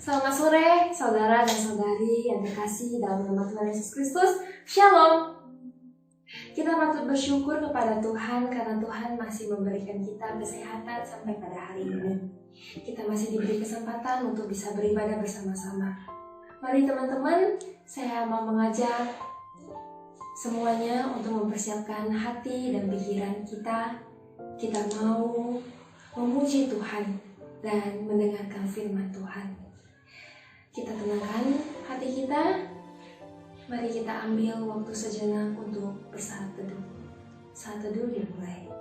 Selamat sore, saudara dan saudari yang terkasih dalam nama Tuhan Yesus Kristus. Shalom. Kita patut bersyukur kepada Tuhan karena Tuhan masih memberikan kita kesehatan sampai pada hari ini. Kita masih diberi kesempatan untuk bisa beribadah bersama-sama. Mari teman-teman, saya mau mengajak semuanya untuk mempersiapkan hati dan pikiran kita. Kita mau memuji Tuhan dan mendengarkan firman Tuhan. Kita tenangkan hati kita. Mari kita ambil waktu sejenak untuk bersaat teduh. Saat teduh dimulai.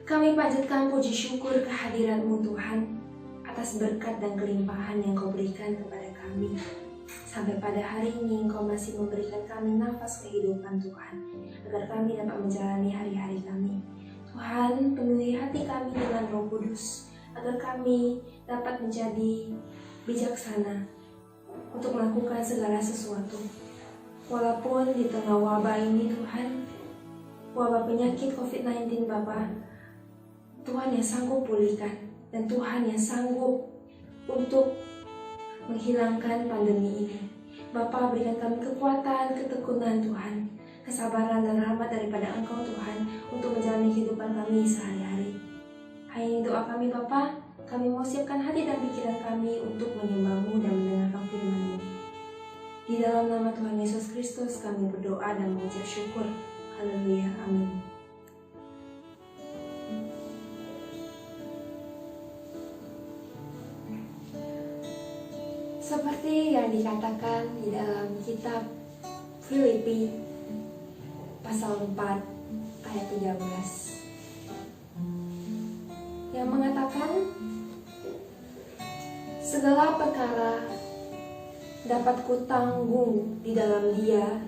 Kami panjatkan puji syukur kehadiran-Mu Tuhan atas berkat dan kelimpahan yang Kau berikan kepada kami. Sampai pada hari ini Engkau masih memberikan kami nafas kehidupan Tuhan, agar kami dapat menjalani hari-hari kami. Tuhan, penuhi hati kami dengan Roh Kudus, agar kami dapat menjadi bijaksana untuk melakukan segala sesuatu. Walaupun di tengah wabah ini Tuhan, wabah penyakit COVID-19 Bapa, Tuhan yang sanggup pulihkan dan Tuhan yang sanggup untuk menghilangkan pandemi ini. Bapa, berikan kami kekuatan, ketekunan Tuhan, kesabaran dan rahmat daripada Engkau Tuhan untuk menjalani kehidupan kami sehari-hari. Hanya doa kami Bapa, kami mau siapkan hati dan pikiran kami untuk menyembah-Mu dan mendengarkan firman-Mu. Di dalam nama Tuhan Yesus Kristus kami berdoa dan mengucap syukur. Haleluya, amin. Seperti yang dikatakan di dalam kitab Filipi pasal 4 ayat 13 yang mengatakan segala perkara dapat kutanggung di dalam Dia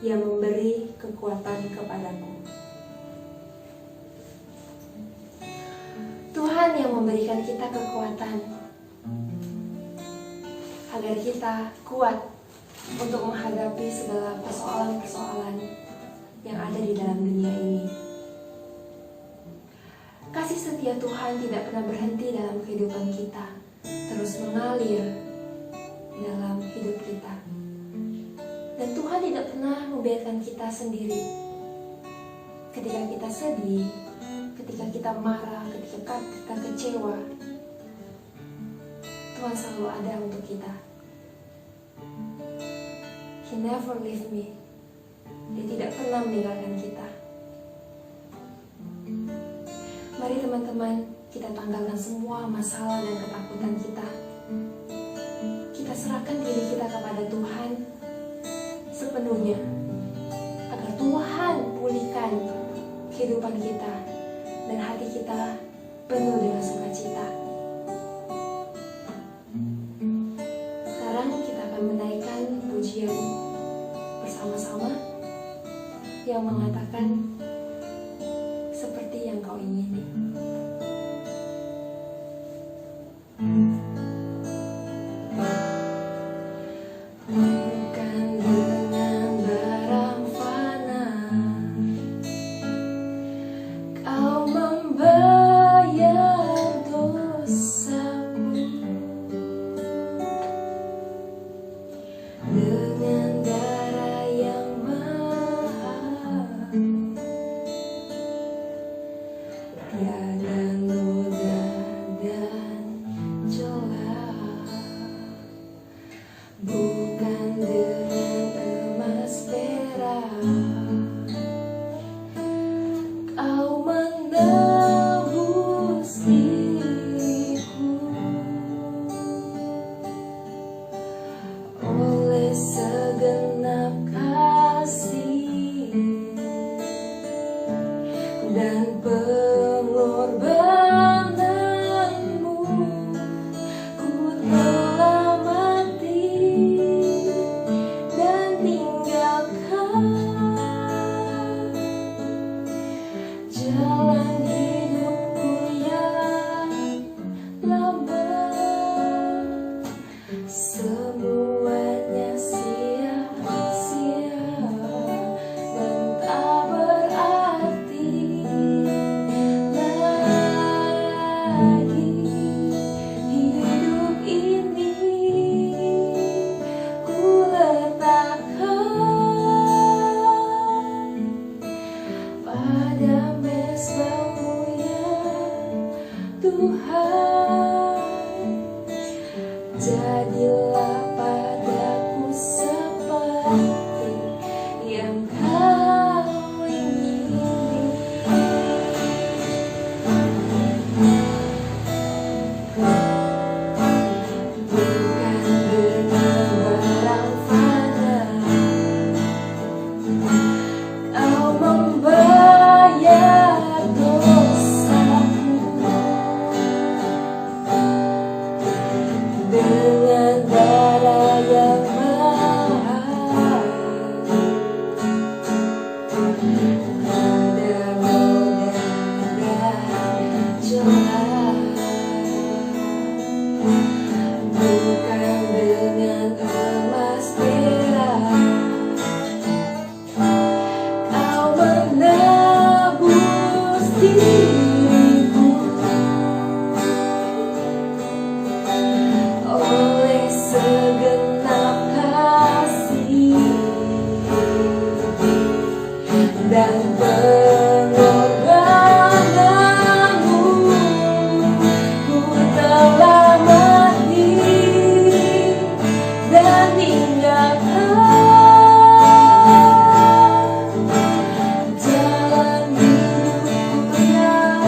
yang memberi kekuatan kepadaku. Tuhan yang memberikan kita kekuatan agar kita kuat untuk menghadapi segala persoalan-persoalan yang ada di dalam dunia ini. Kasih setia Tuhan tidak pernah berhenti dalam kehidupan kita, terus mengalir dalam hidup kita. Dan Tuhan tidak pernah membiarkan kita sendiri. Ketika kita sedih, ketika kita marah, ketika kita kecewa, Tuhan selalu ada untuk kita. He never leave me. Dia tidak pernah meninggalkan kita. Mari teman-teman, kita tanggalkan semua masalah dan ketakutan kita. Kita serahkan diri kita kepada Tuhan sepenuhnya, agar Tuhan pulihkan kehidupan kita dan hati kita penuh dengan sukacita. Sekarang kita akan menaikkan pujian bersama-sama yang mengatakan seperti yang Kau ingini. Bukan dengan barang fana Kau membayar dosaku, dengan darah yang mahal, tiada noda dan celah. Bukan dengan emas perak Kau menebus diriku, oleh segenap kasih dan pengorbananmu, ku telah mati dan tinggalkan jalan hidupku yang lambat. Semuanya sia-sia dan tak berarti. pada mesbah-Mu ya Tuhan. Jadilah padaku seperti yang Kau ingini. Bukan dengan barang fana Kau membayar dosaku, dengan darah yang mahal. Padamu dan jelas, bukan dengan emas perak Kau menebus diriku. Oleh segenap kasih dan pengorbananmu, ku telah mati dan tinggalkan jalan hidupku yang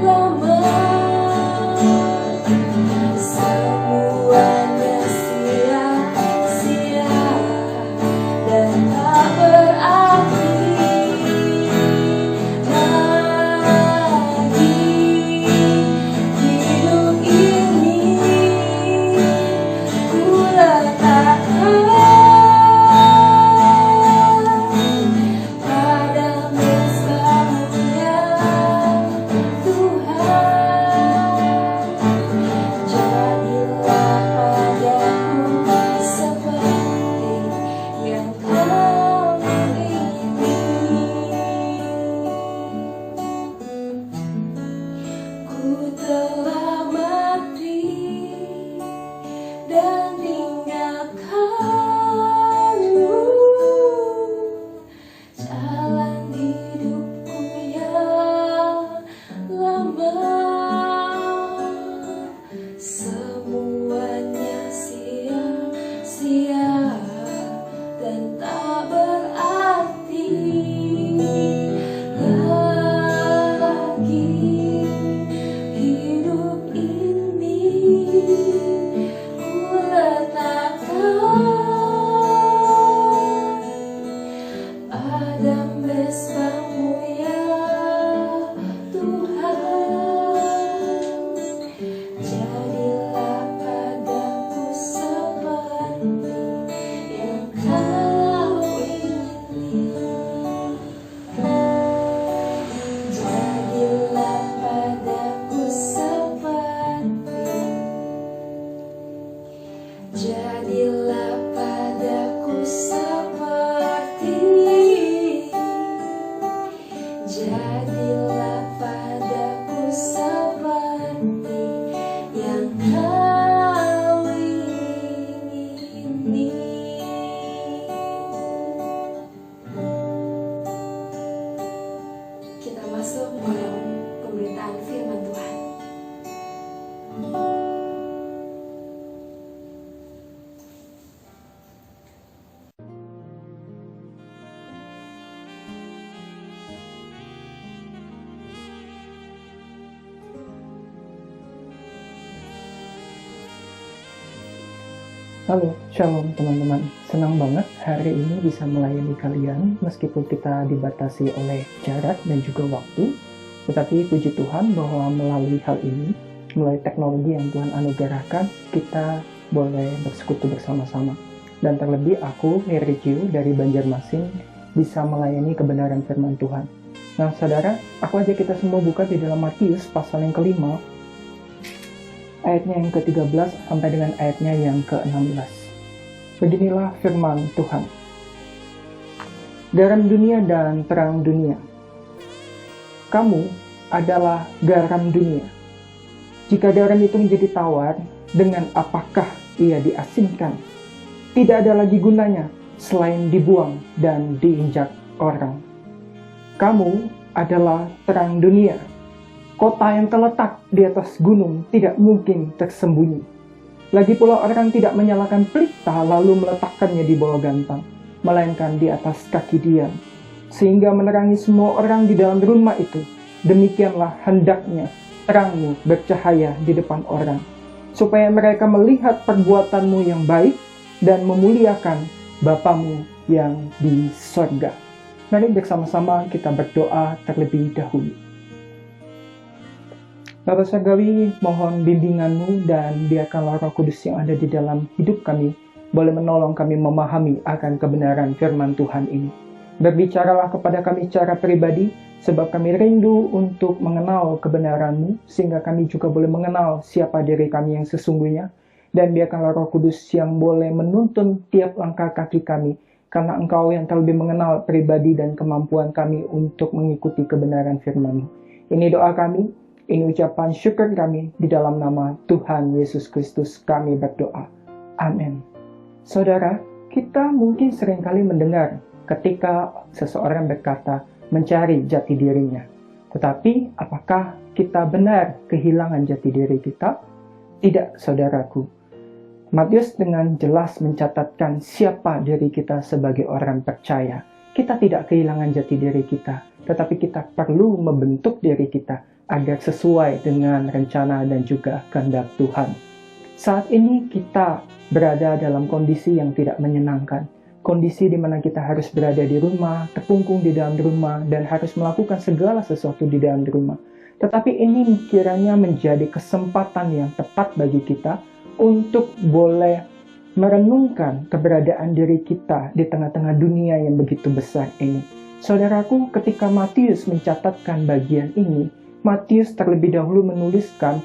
lama. Semuanya sia-sia dan tak berarti lagi. Hidup ini ku letakkan pada mesbah-Mu ya Tuhan. Jadilah padaku seperti yang Kau ingini. Ku telah mati dan tinggalkan-Mu, jalan hidupku yang lama. Semuanya sia-sia dan tak berarti lagi. Hidup ini ku letakkan pada mesbah-Mu ya Tuhan. Jadilah padaku seperti yang Kau ingini. Jadilah padaku seperti, jadilah padaku seperti, jadilah padaku seperti yang Kau ingini. Kita masuk dalam pemberitaan firman Tuhan. Halo, shalom teman-teman. Senang banget hari ini bisa melayani kalian meskipun kita dibatasi oleh jarak dan juga waktu. Tetapi puji Tuhan bahwa melalui hal ini, melalui teknologi yang Tuhan anugerahkan, kita boleh bersekutu bersama-sama. Dan terlebih aku, Heri Jiu dari Banjarmasin, bisa melayani kebenaran firman Tuhan. Nah saudara, aku ajak kita semua buka di dalam Matius pasal yang ke-5, ayatnya yang ke-13 sampai dengan ayatnya yang ke-16. Beginilah firman Tuhan. Garam dunia dan terang dunia. Kamu adalah garam dunia. Jika garam itu menjadi tawar, dengan apakah ia diasinkan? Tidak ada lagi gunanya selain dibuang dan diinjak orang. Kamu adalah terang dunia. Kota yang terletak di atas gunung tidak mungkin tersembunyi. Lagi pula orang tidak menyalakan pelita lalu meletakkannya di bawah gantang, melainkan di atas kaki dian, sehingga menerangi semua orang di dalam rumah itu. Demikianlah hendaknya terangmu bercahaya di depan orang, supaya mereka melihat perbuatanmu yang baik dan memuliakan Bapamu yang di sorga. Mari bersama-sama kita berdoa terlebih dahulu. Bapa Surgawi, mohon bimbingan-Mu dan biarkanlah Roh Kudus yang ada di dalam hidup kami boleh menolong kami memahami akan kebenaran firman Tuhan ini. Berbicaralah kepada kami secara pribadi, sebab kami rindu untuk mengenal kebenaran-Mu, sehingga kami juga boleh mengenal siapa diri kami yang sesungguhnya. Dan biarkanlah Roh Kudus yang boleh menuntun tiap langkah kaki kami, karena Engkau yang terlebih mengenal pribadi dan kemampuan kami untuk mengikuti kebenaran firman-Mu. Ini doa kami, ini ucapan syukur kami, di dalam nama Tuhan Yesus Kristus kami berdoa. Amin. Saudara, kita mungkin seringkali mendengar ketika seseorang berkata mencari jati dirinya. Tetapi apakah kita benar kehilangan jati diri kita? Tidak, saudaraku. Matius dengan jelas mencatatkan siapa diri kita sebagai orang percaya. Kita tidak kehilangan jati diri kita, tetapi kita perlu membentuk diri kita agar sesuai dengan rencana dan juga kehendak Tuhan. Saat ini kita berada dalam kondisi yang tidak menyenangkan. Kondisi di mana kita harus berada di rumah, terkungkung di dalam rumah, dan harus melakukan segala sesuatu di dalam rumah. Tetapi ini kiranya menjadi kesempatan yang tepat bagi kita untuk boleh merenungkan keberadaan diri kita di tengah-tengah dunia yang begitu besar ini. Saudaraku, ketika Matius mencatatkan bagian ini, Matius terlebih dahulu menuliskan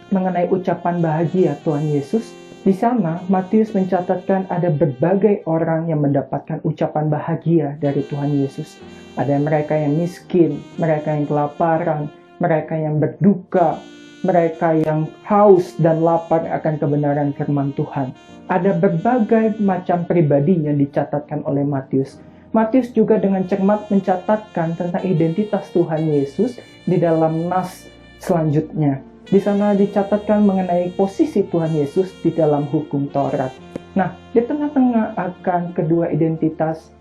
mengenai ucapan bahagia Tuhan Yesus. Di sana, Matius mencatatkan ada berbagai orang yang mendapatkan ucapan bahagia dari Tuhan Yesus. Ada mereka yang miskin, mereka yang kelaparan, mereka yang berduka, mereka yang haus dan lapar akan kebenaran firman Tuhan. Ada berbagai macam pribadi yang dicatatkan oleh Matius. Matius juga dengan cermat mencatatkan tentang identitas Tuhan Yesus di dalam nas selanjutnya. Di sana dicatatkan mengenai posisi Tuhan Yesus di dalam hukum Taurat. Nah, di tengah-tengah akan kedua identitas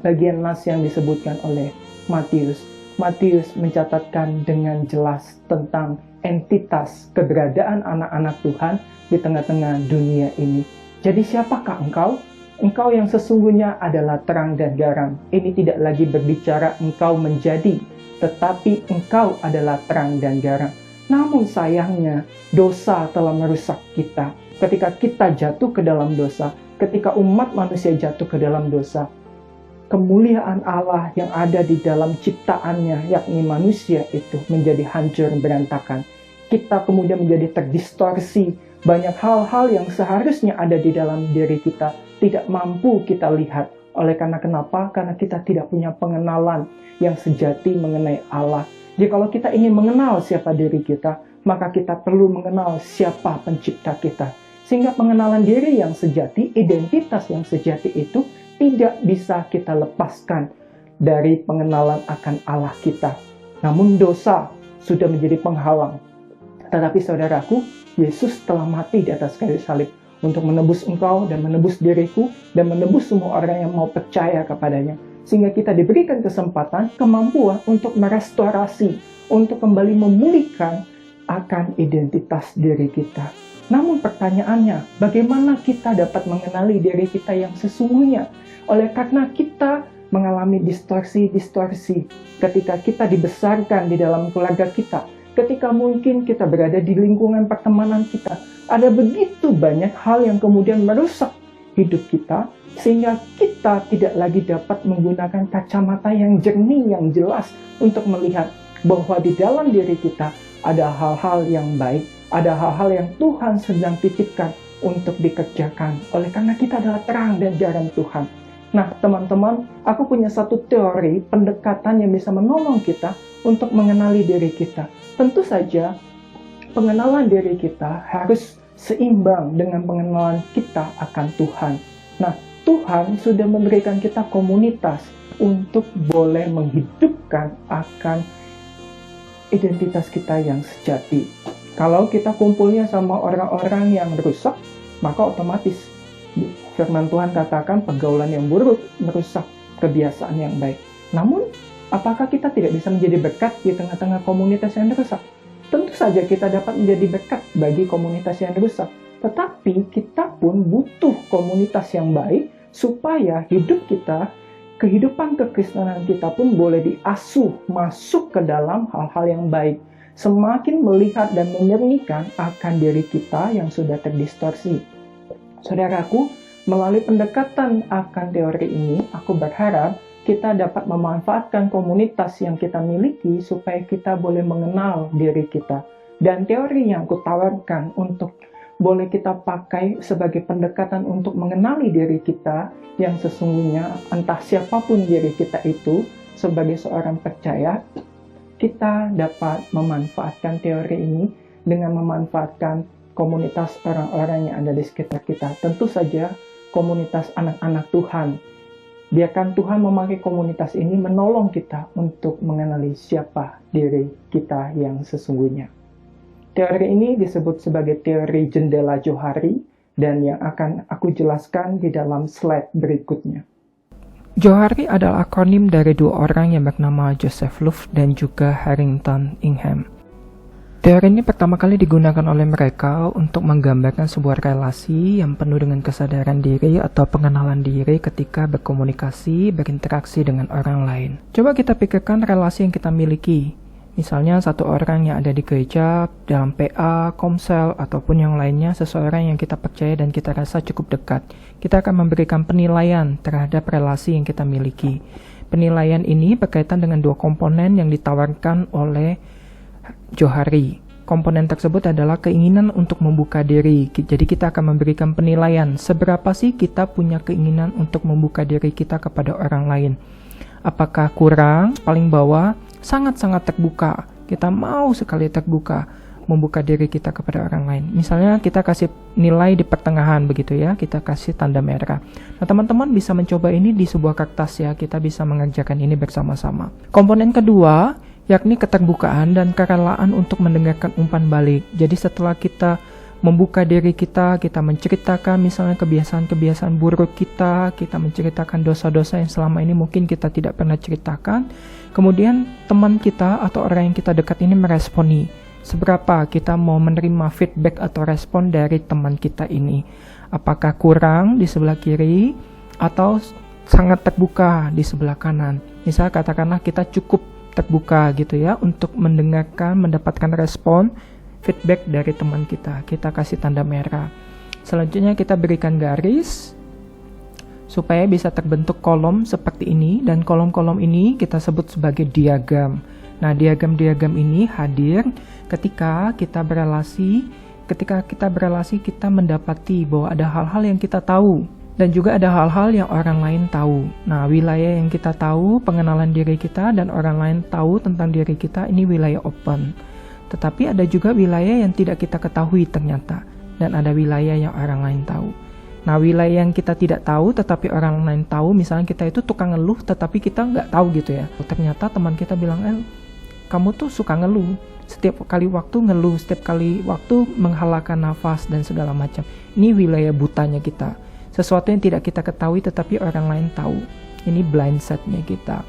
bagian nas yang disebutkan oleh Matius, Matius mencatatkan dengan jelas tentang entitas keberadaan anak-anak Tuhan di tengah-tengah dunia ini. Jadi siapakah engkau? Engkau yang sesungguhnya adalah terang dan garam. Ini tidak lagi berbicara engkau menjadi, tetapi engkau adalah terang dan garam. Namun sayangnya, dosa telah merusak kita. Ketika kita jatuh ke dalam dosa, ketika umat manusia jatuh ke dalam dosa, kemuliaan Allah yang ada di dalam ciptaannya, yakni manusia itu menjadi hancur berantakan. Kita kemudian menjadi terdistorsi. Banyak hal-hal yang seharusnya ada di dalam diri kita tidak mampu kita lihat. Oleh karena kenapa? Karena kita tidak punya pengenalan yang sejati mengenai Allah. Jadi kalau kita ingin mengenal siapa diri kita, maka kita perlu mengenal siapa pencipta kita. Sehingga pengenalan diri yang sejati, identitas yang sejati itu tidak bisa kita lepaskan dari pengenalan akan Allah kita. Namun dosa sudah menjadi penghalang. Tetapi saudaraku, Yesus telah mati di atas kayu salib untuk menebus engkau dan menebus diriku dan menebus semua orang yang mau percaya kepadanya. Sehingga kita diberikan kesempatan, kemampuan untuk merestorasi, untuk kembali memulihkan akan identitas diri kita. Namun pertanyaannya, bagaimana kita dapat mengenali diri kita yang sesungguhnya? Oleh karena kita mengalami distorsi-distorsi ketika kita dibesarkan di dalam keluarga kita, ketika mungkin kita berada di lingkungan pertemanan kita, ada begitu banyak hal yang kemudian merusak hidup kita, sehingga kita tidak lagi dapat menggunakan kacamata yang jernih, yang jelas untuk melihat bahwa di dalam diri kita ada hal-hal yang baik, ada hal-hal yang Tuhan sedang titipkan untuk dikerjakan. Oleh karena kita adalah terang dan garam Tuhan. Nah, teman-teman, aku punya satu teori pendekatan yang bisa menolong kita untuk mengenali diri kita. Tentu saja, pengenalan diri kita harus seimbang dengan pengenalan kita akan Tuhan. Nah, Tuhan sudah memberikan kita komunitas untuk boleh menghidupkan menunjukkan akan identitas kita yang sejati. Kalau kita kumpulnya sama orang-orang yang rusak, maka otomatis firman Tuhan katakan pergaulan yang buruk merusak kebiasaan yang baik. Namun, apakah kita tidak bisa menjadi berkat di tengah-tengah komunitas yang rusak? Tentu saja kita dapat menjadi berkat bagi komunitas yang rusak. Tetapi kita pun butuh komunitas yang baik supaya hidup kita, kehidupan kekristenan kita pun boleh diasuh masuk ke dalam hal-hal yang baik. Semakin melihat dan memurnikan akan diri kita yang sudah terdistorsi. Saudaraku, melalui pendekatan akan teori ini, aku berharap kita dapat memanfaatkan komunitas yang kita miliki supaya kita boleh mengenal diri kita. Dan teori yang aku tawarkan untuk boleh kita pakai sebagai pendekatan untuk mengenali diri kita yang sesungguhnya, entah siapapun diri kita itu, sebagai seorang percaya, kita dapat memanfaatkan teori ini dengan memanfaatkan komunitas orang-orang yang ada di sekitar kita. Tentu saja komunitas anak-anak Tuhan. Biarkan Tuhan memakai komunitas ini menolong kita untuk mengenali siapa diri kita yang sesungguhnya. Teori ini disebut sebagai teori jendela Johari dan yang akan aku jelaskan di dalam slide berikutnya. Johari adalah akronim dari dua orang yang bernama Joseph Luft dan juga Harrington Ingham. Teori ini pertama kali digunakan oleh mereka untuk menggambarkan sebuah relasi yang penuh dengan kesadaran diri atau pengenalan diri ketika berkomunikasi, berinteraksi dengan orang lain. Coba kita pikirkan relasi yang kita miliki. Misalnya satu orang yang ada di gereja, dalam PA, komsel, ataupun yang lainnya, seseorang yang kita percaya dan kita rasa cukup dekat. Kita akan memberikan penilaian terhadap relasi yang kita miliki. Penilaian ini berkaitan dengan dua komponen yang ditawarkan oleh Johari. Komponen tersebut adalah keinginan untuk membuka diri. Jadi kita akan memberikan penilaian seberapa sih kita punya keinginan untuk membuka diri kita kepada orang lain. Apakah kurang, paling bawah, sangat-sangat terbuka. Kita mau sekali terbuka membuka diri kita kepada orang lain. Misalnya kita kasih nilai di pertengahan begitu ya, kita kasih tanda merah. Nah, teman-teman bisa mencoba ini di sebuah kertas ya, kita bisa mengerjakan ini bersama-sama. Komponen kedua yakni keterbukaan dan kerelaan untuk mendengarkan umpan balik. Jadi setelah kita membuka diri kita menceritakan misalnya kebiasaan-kebiasaan buruk kita menceritakan dosa-dosa yang selama ini mungkin kita tidak pernah ceritakan. Kemudian teman kita atau orang yang kita dekat ini meresponi. Seberapa kita mau menerima feedback atau respon dari teman kita ini. Apakah kurang di sebelah kiri atau sangat terbuka di sebelah kanan. Misal katakanlah kita cukup terbuka gitu ya untuk mendengarkan, mendapatkan respon, feedback dari teman kita. Kita kasih tanda merah. Selanjutnya kita berikan garis supaya bisa terbentuk kolom seperti ini, dan kolom-kolom ini kita sebut sebagai diagram. Nah, diagram-diagram ini hadir ketika kita berelasi kita mendapati bahwa ada hal-hal yang kita tahu dan juga ada hal-hal yang orang lain tahu. Nah, wilayah yang kita tahu, pengenalan diri kita dan orang lain tahu tentang diri kita, ini wilayah open. Tetapi ada juga wilayah yang tidak kita ketahui ternyata, dan ada wilayah yang orang lain tahu. Nah, wilayah yang kita tidak tahu tetapi orang lain tahu, misalnya kita itu tukang ngeluh tetapi kita nggak tahu gitu ya. Ternyata teman kita bilang, kamu tuh suka ngeluh, setiap kali waktu ngeluh, setiap kali waktu menghalakan nafas dan segala macam. Ini wilayah butanya kita. Sesuatu yang tidak kita ketahui tetapi orang lain tahu. Ini blind side-nya kita.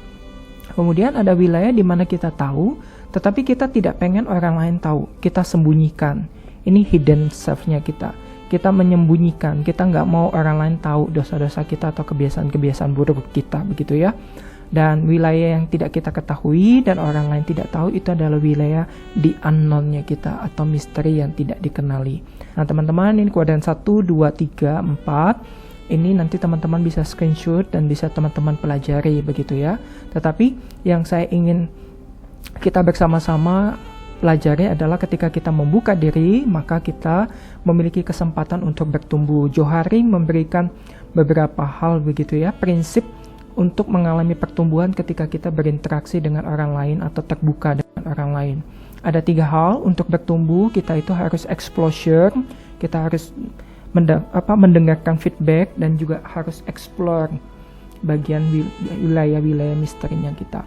Kemudian ada wilayah di mana kita tahu tetapi kita tidak pengen orang lain tahu. Kita sembunyikan. Ini hidden self-nya kita. Kita menyembunyikan. Kita nggak mau orang lain tahu dosa-dosa kita atau kebiasaan-kebiasaan buruk kita, begitu ya. Dan wilayah yang tidak kita ketahui dan orang lain tidak tahu, itu adalah wilayah di unknown-nya kita atau misteri yang tidak dikenali. Nah, teman-teman, ini kuadran 1, 2, 3, 4. Ini nanti teman-teman bisa screenshot dan bisa teman-teman pelajari begitu ya. Tetapi yang saya ingin kita bersama-sama pelajari adalah ketika kita membuka diri, maka kita memiliki kesempatan untuk bertumbuh. Johari memberikan beberapa hal begitu ya, prinsip untuk mengalami pertumbuhan ketika kita berinteraksi dengan orang lain atau terbuka dengan orang lain. Ada 3 hal untuk bertumbuh. Kita itu harus exposure, kita harus mendengarkan feedback, dan juga harus explore bagian wilayah-wilayah misterinya kita.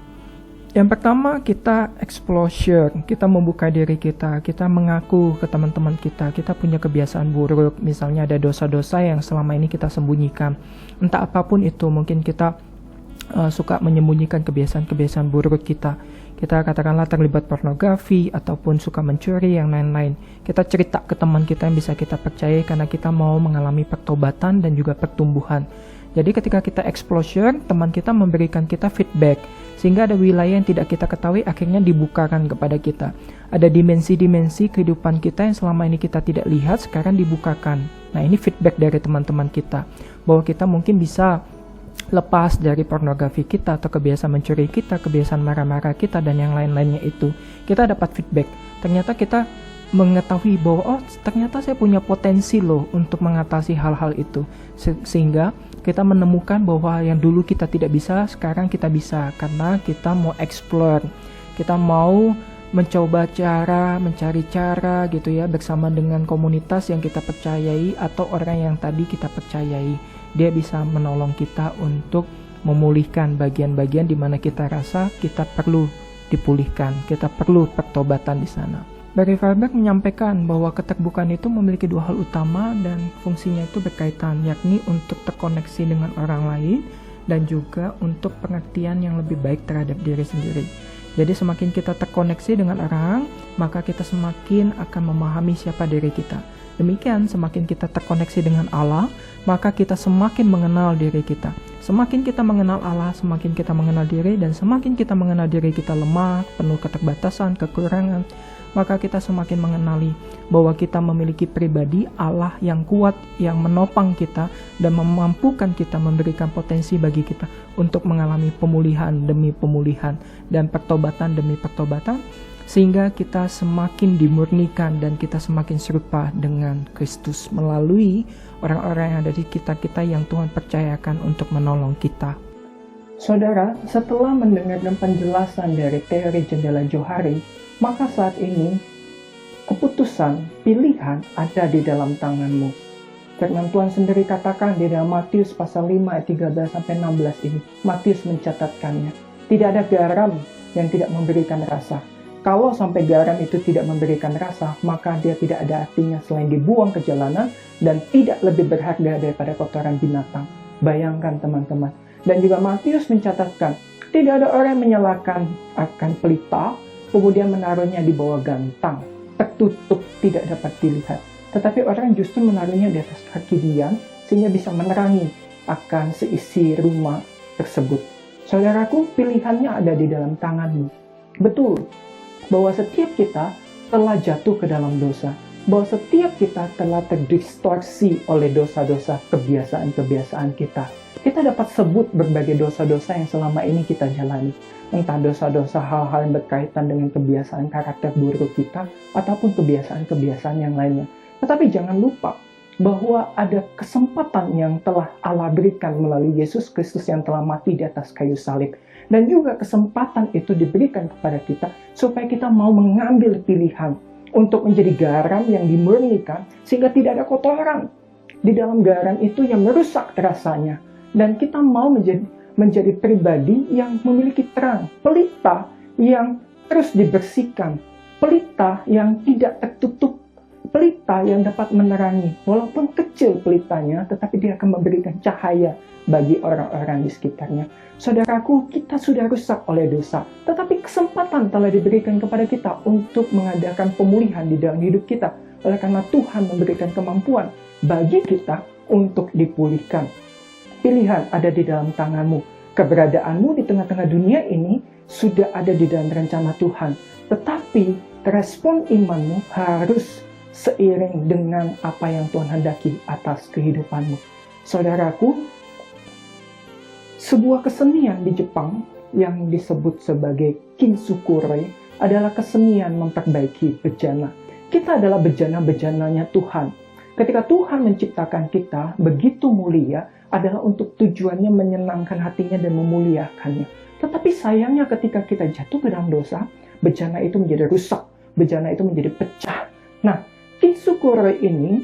Yang pertama, kita exposure, kita membuka diri kita mengaku ke teman-teman kita punya kebiasaan buruk, misalnya ada dosa-dosa yang selama ini kita sembunyikan. Entah apapun itu, mungkin kita suka menyembunyikan kebiasaan-kebiasaan buruk kita. Kita katakanlah terlibat pornografi, ataupun suka mencuri, yang lain-lain. Kita cerita ke teman kita yang bisa kita percayai karena kita mau mengalami pertobatan dan juga pertumbuhan. Jadi ketika kita exposure, teman kita memberikan kita feedback, sehingga ada wilayah yang tidak kita ketahui akhirnya dibukakan kepada kita. Ada dimensi-dimensi kehidupan kita yang selama ini kita tidak lihat, sekarang dibukakan. Nah, ini feedback dari teman-teman kita, bahwa kita mungkin bisa lepas dari pornografi kita, atau kebiasaan mencuri kita, kebiasaan marah-marah kita, dan yang lain-lainnya itu. Kita dapat feedback. Ternyata kita mengetahui bahwa, ternyata saya punya potensi loh untuk mengatasi hal-hal itu. Sehingga kita menemukan bahwa yang dulu kita tidak bisa, sekarang kita bisa. Karena kita mau explore, kita mau mencoba mencari cara gitu ya, bersama dengan komunitas yang kita percayai, atau orang yang tadi kita percayai. Dia bisa menolong kita untuk memulihkan bagian-bagian di mana kita rasa kita perlu dipulihkan, kita perlu pertobatan di sana. Barry Farber menyampaikan bahwa keterbukaan itu memiliki dua hal utama dan fungsinya itu berkaitan, yakni untuk terkoneksi dengan orang lain dan juga untuk pengertian yang lebih baik terhadap diri sendiri. Jadi semakin kita terkoneksi dengan orang, maka kita semakin akan memahami siapa diri kita. Demikian, semakin kita terkoneksi dengan Allah, maka kita semakin mengenal diri kita. Semakin kita mengenal Allah, semakin kita mengenal diri, dan semakin kita mengenal diri kita lemah, penuh keterbatasan, kekurangan, maka kita semakin mengenali bahwa kita memiliki pribadi Allah yang kuat, yang menopang kita, dan memampukan kita, memberikan potensi bagi kita untuk mengalami pemulihan demi pemulihan, dan pertobatan demi pertobatan, sehingga kita semakin dimurnikan dan kita semakin serupa dengan Kristus melalui orang-orang yang ada di kita yang Tuhan percayakan untuk menolong kita. Saudara, setelah mendengarkan penjelasan dari teori jendela Johari, maka saat ini keputusan, pilihan ada di dalam tanganmu. Firman Tuhan sendiri katakan di dalam Matius pasal 5 ayat 13-16 ini. Matius mencatatkannya. Tidak ada garam yang tidak memberikan rasa. Kalau sampai garam itu tidak memberikan rasa, maka dia tidak ada artinya selain dibuang ke jalanan dan tidak lebih berharga daripada kotoran binatang. Bayangkan teman-teman. Dan juga Matius mencatatkan, tidak ada orang yang menyalakan akan pelita, kemudian menaruhnya di bawah gantang, tertutup, tidak dapat dilihat. Tetapi orang justru menaruhnya di atas kaki dia, sehingga bisa menerangi akan seisi rumah tersebut. Saudaraku, pilihannya ada di dalam tanganmu. Betul, bahwa setiap kita telah jatuh ke dalam dosa, bahwa setiap kita telah terdistorsi oleh dosa-dosa kebiasaan-kebiasaan kita. Kita dapat sebut berbagai dosa-dosa yang selama ini kita jalani. Entah dosa-dosa hal-hal yang berkaitan dengan kebiasaan karakter buruk kita, ataupun kebiasaan-kebiasaan yang lainnya. Tetapi jangan lupa bahwa ada kesempatan yang telah Allah berikan melalui Yesus Kristus yang telah mati di atas kayu salib. Dan juga kesempatan itu diberikan kepada kita supaya kita mau mengambil pilihan untuk menjadi garam yang dimurnikan sehingga tidak ada kotoran di dalam garam itu yang merusak rasanya. Dan kita mau menjadi pribadi yang memiliki terang, pelita yang terus dibersihkan, pelita yang tidak tertutup, pelita yang dapat menerangi. Walaupun kecil pelitanya, tetapi dia akan memberikan cahaya bagi orang-orang di sekitarnya. Saudaraku, kita sudah rusak oleh dosa, tetapi kesempatan telah diberikan kepada kita untuk mengadakan pemulihan di dalam hidup kita. Oleh karena Tuhan memberikan kemampuan bagi kita untuk dipulihkan. Pilihan ada di dalam tanganmu. Keberadaanmu di tengah-tengah dunia ini sudah ada di dalam rencana Tuhan. Tetapi respon imanmu harus seiring dengan apa yang Tuhan hendaki atas kehidupanmu. Saudaraku, sebuah kesenian di Jepang yang disebut sebagai kintsukuroi adalah kesenian memperbaiki bejana. Kita adalah bejana-bejananya Tuhan. Ketika Tuhan menciptakan kita begitu mulia adalah untuk tujuannya menyenangkan hatinya dan memuliakannya. Tetapi sayangnya ketika kita jatuh ke dalam dosa, bejana itu menjadi rusak, bejana itu menjadi pecah. Nah, kintsukuroi ini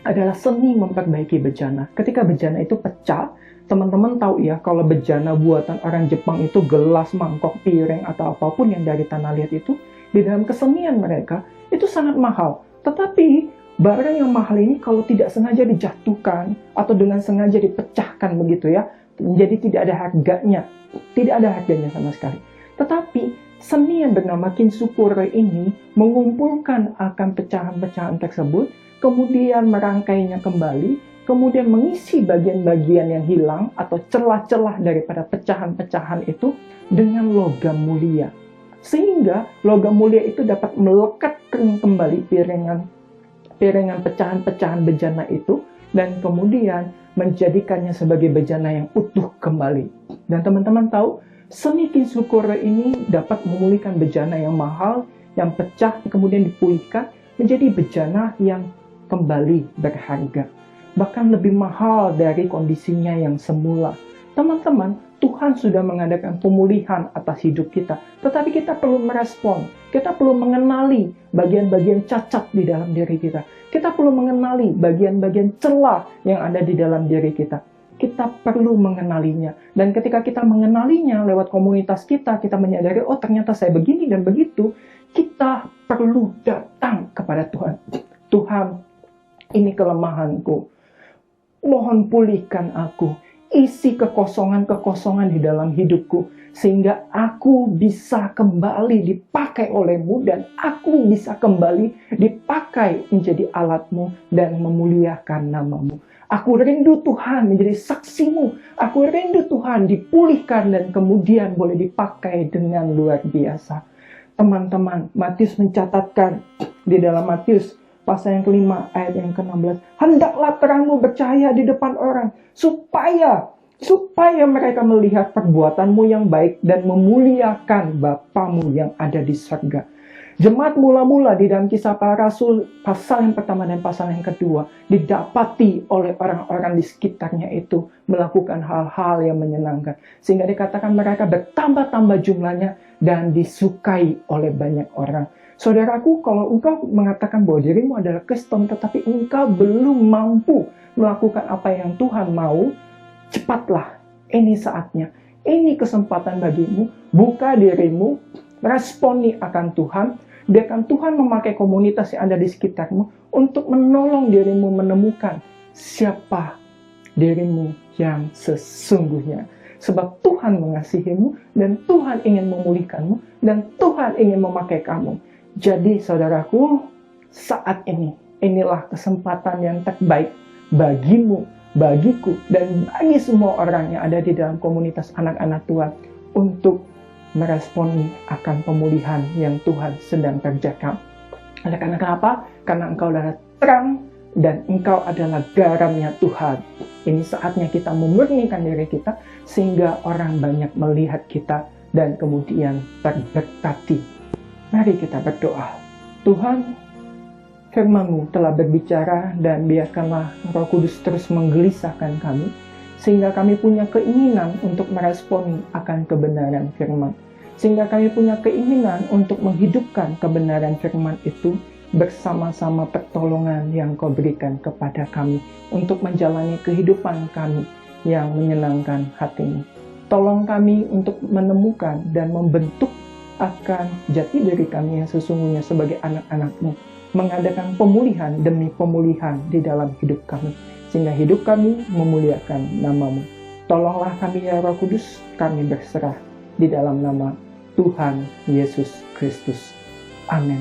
adalah seni memperbaiki bejana. Ketika bejana itu pecah, teman-teman tahu ya, kalau bejana buatan orang Jepang itu gelas, mangkok, piring, atau apapun yang dari tanah liat itu, di dalam kesenian mereka, itu sangat mahal. Tetapi, barang yang mahal ini kalau tidak sengaja dijatuhkan, atau dengan sengaja dipecahkan begitu ya, jadi tidak ada harganya. Tidak ada harganya sama sekali. Tetapi, seni yang bernama kintsukuroi ini mengumpulkan akan pecahan-pecahan tersebut, kemudian merangkainya kembali, kemudian mengisi bagian-bagian yang hilang atau celah-celah daripada pecahan-pecahan itu dengan logam mulia. Sehingga logam mulia itu dapat melekatkan kembali piringan pecahan-pecahan bejana itu dan kemudian menjadikannya sebagai bejana yang utuh kembali. Dan teman-teman tahu, seni kintsukuroi ini dapat memulihkan bejana yang mahal, yang pecah, kemudian dipulihkan menjadi bejana yang kembali berharga. Bahkan lebih mahal dari kondisinya yang semula. Teman-teman, Tuhan sudah mengadakan pemulihan atas hidup kita. Tetapi kita perlu merespon. Kita perlu mengenali bagian-bagian cacat di dalam diri kita. Kita perlu mengenali bagian-bagian celah yang ada di dalam diri kita. Kita perlu mengenalinya. Dan ketika kita mengenalinya lewat komunitas kita, kita menyadari, oh ternyata saya begini dan begitu. Kita perlu datang kepada Tuhan. Tuhan, ini kelemahanku. Mohon pulihkan aku, isi kekosongan-kekosongan di dalam hidupku, sehingga aku bisa kembali dipakai oleh-Mu, dan aku bisa kembali dipakai menjadi alat-Mu dan memuliakan nama-Mu. Aku rindu Tuhan menjadi saksi-Mu, aku rindu Tuhan dipulihkan dan kemudian boleh dipakai dengan luar biasa. Teman-teman, Matius mencatatkan di dalam Matius pasal yang kelima, ayat yang ke-16. Hendaklah terangmu bercahaya di depan orang, supaya mereka melihat perbuatanmu yang baik dan memuliakan Bapamu yang ada di surga. Jemaat mula-mula di dalam Kisah Para Rasul, pasal yang pertama dan pasal yang kedua, didapati oleh orang-orang di sekitarnya itu melakukan hal-hal yang menyenangkan. Sehingga dikatakan mereka bertambah-tambah jumlahnya dan disukai oleh banyak orang. Saudaraku, kalau engkau mengatakan bahwa dirimu adalah Kristen, tetapi engkau belum mampu melakukan apa yang Tuhan mau, cepatlah, ini saatnya. Ini kesempatan bagimu, buka dirimu, responi akan Tuhan, biarkan Tuhan memakai komunitas yang ada di sekitarmu untuk menolong dirimu menemukan siapa dirimu yang sesungguhnya. Sebab Tuhan mengasihimu, dan Tuhan ingin memulihkanmu, dan Tuhan ingin memakai kamu. Jadi saudaraku, saat ini, inilah kesempatan yang terbaik bagimu, bagiku, dan bagi semua orang yang ada di dalam komunitas anak-anak Tuhan untuk meresponi akan pemulihan yang Tuhan sedang kerjakan. Oleh karena kenapa? Karena engkau adalah terang dan engkau adalah garamnya Tuhan. Ini saatnya kita memurnikan diri kita sehingga orang banyak melihat kita dan kemudian terberkati. Mari kita berdoa. Tuhan, firman-Mu telah berbicara dan biarkanlah Roh Kudus terus menggelisahkan kami sehingga kami punya keinginan untuk meresponi akan kebenaran firman. Sehingga kami punya keinginan untuk menghidupkan kebenaran firman itu bersama-sama pertolongan yang Kau berikan kepada kami untuk menjalani kehidupan kami yang menyenangkan hati-Mu. Tolong kami untuk menemukan dan membentuk akan jati diri kami yang sesungguhnya sebagai anak-anak-Mu, mengadakan pemulihan demi pemulihan di dalam hidup kami, sehingga hidup kami memuliakan nama-Mu. Tolonglah kami ya Roh Kudus, kami berserah di dalam nama Tuhan Yesus Kristus. Amin.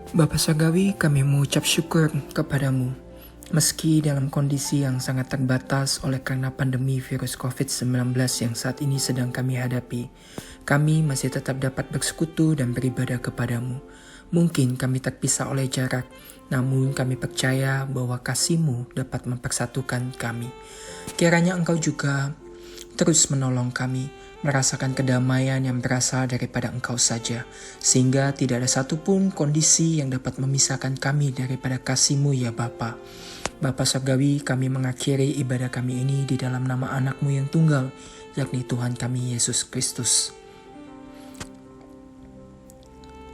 Bapa Surgawi, kami mengucap syukur kepadamu. Meski dalam kondisi yang sangat terbatas oleh karena pandemi virus COVID-19 yang saat ini sedang kami hadapi, kami masih tetap dapat bersekutu dan beribadah kepadamu. Mungkin kami terpisah oleh jarak, namun kami percaya bahwa kasih-Mu dapat mempersatukan kami. Kiranya Engkau juga terus menolong kami, merasakan kedamaian yang berasal daripada Engkau saja, sehingga tidak ada satupun kondisi yang dapat memisahkan kami daripada kasih-Mu ya Bapa. Bapa Surgawi, kami mengakhiri ibadah kami ini di dalam nama anak-Mu yang tunggal, yakni Tuhan kami Yesus Kristus.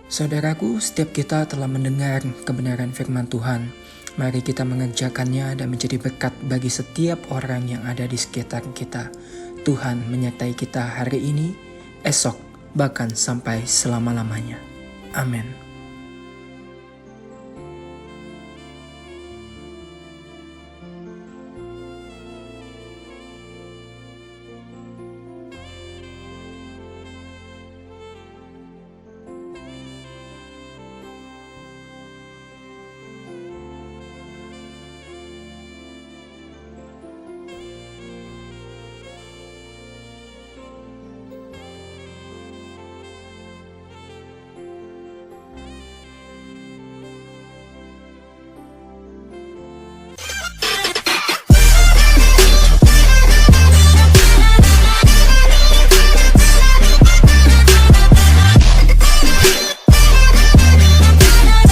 Saudaraku, setiap kita telah mendengar kebenaran firman Tuhan. Mari kita mengerjakannya dan menjadi berkat bagi setiap orang yang ada di sekitar kita. Tuhan menyertai kita hari ini, esok, bahkan sampai selama-lamanya. Amin.